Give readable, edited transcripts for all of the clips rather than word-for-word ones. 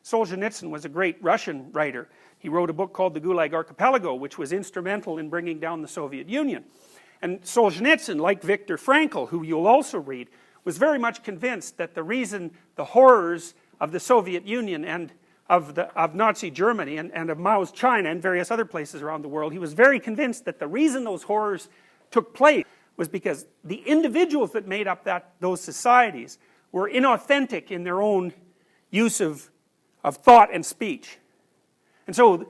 Solzhenitsyn was a great Russian writer. He wrote a book called The Gulag Archipelago, which was instrumental in bringing down the Soviet Union. And Solzhenitsyn, like Viktor Frankl, who you'll also read, was very much convinced that the reason the horrors of the Soviet Union and of Nazi Germany and of Mao's China and various other places around the world, he was very convinced that the reason those horrors took place was because the individuals that made up those societies were inauthentic in their own use of thought and speech. And so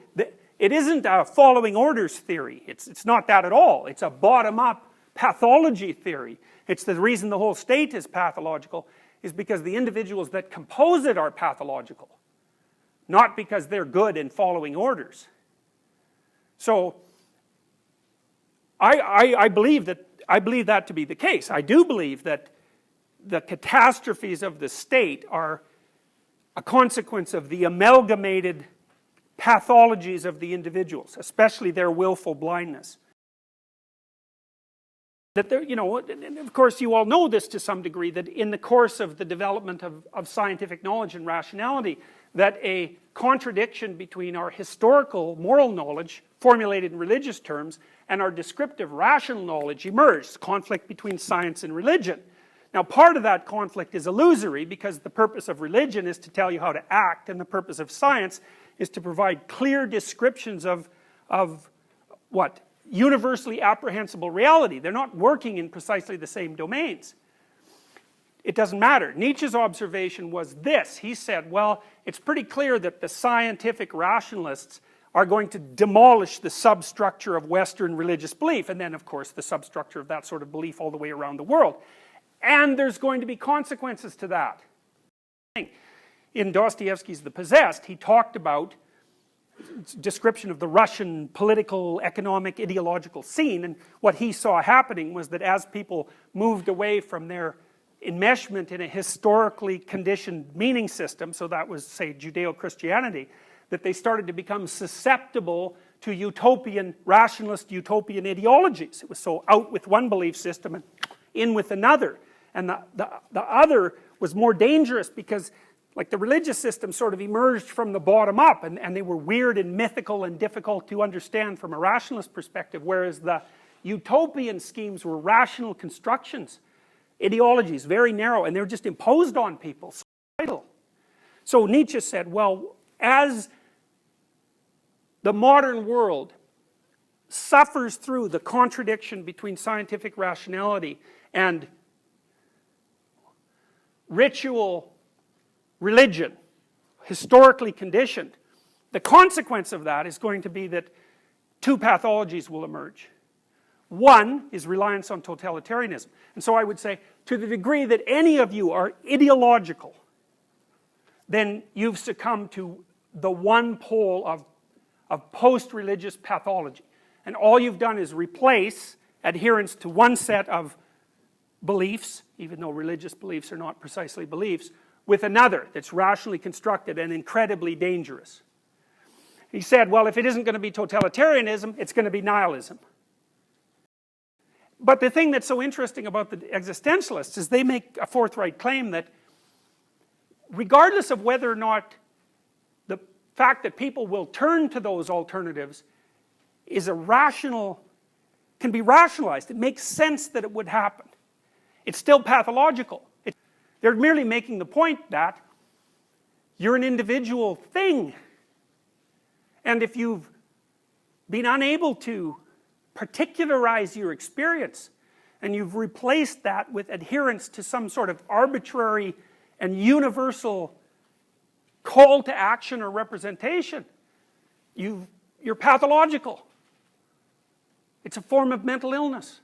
it isn't a following orders theory. It's not that at all. It's a bottom-up pathology theory. It's the reason the whole state is pathological is because the individuals that compose it are pathological, not because they're good in following orders. So I believe that to be the case. I do believe that the catastrophes of the state are a consequence of the amalgamated pathologies of the individuals, especially their willful blindness. That there, you know, and of course you all know this to some degree, that in the course of the development of scientific knowledge and rationality, that a contradiction between our historical moral knowledge, formulated in religious terms, and our descriptive rational knowledge emerged, conflict between science and religion. Now part of that conflict is illusory because the purpose of religion is to tell you how to act, and the purpose of science is to provide clear descriptions of what? Universally apprehensible reality. They're not working in precisely the same domains. It doesn't matter. Nietzsche's observation was this. He said, well, it's pretty clear that the scientific rationalists are going to demolish the substructure of Western religious belief, and then of course the substructure of that sort of belief all the way around the world. And there's going to be consequences to that. In Dostoevsky's The Possessed, he talked about description of the Russian political, economic, ideological scene, and what he saw happening was that as people moved away from their enmeshment in a historically conditioned meaning system, so that was, say, Judeo-Christianity, that they started to become susceptible to utopian, rationalist utopian ideologies. It was so out with one belief system and in with another. And the other was more dangerous because, like, the religious system sort of emerged from the bottom up, and they were weird and mythical and difficult to understand from a rationalist perspective, whereas the utopian schemes were rational constructions, ideologies, very narrow, and they were just imposed on people. So Nietzsche said, well, as the modern world suffers through the contradiction between scientific rationality and ritual religion, historically conditioned, the consequence of that is going to be that two pathologies will emerge. One is reliance on totalitarianism. And so I would say, to the degree that any of you are ideological, then you've succumbed to the one pole of post-religious pathology. And all you've done is replace adherence to one set of beliefs, even though religious beliefs are not precisely beliefs, with another that's rationally constructed and incredibly dangerous. He said, well, if it isn't going to be totalitarianism, it's going to be nihilism. But the thing that's so interesting about the existentialists is they make a forthright claim that regardless of whether or not the fact that people will turn to those alternatives is can be rationalized. It makes sense that it would happen. It's still pathological. They're merely making the point that you're an individual thing. And if you've been unable to particularize your experience, and you've replaced that with adherence to some sort of arbitrary and universal call to action or representation, you're pathological. It's a form of mental illness.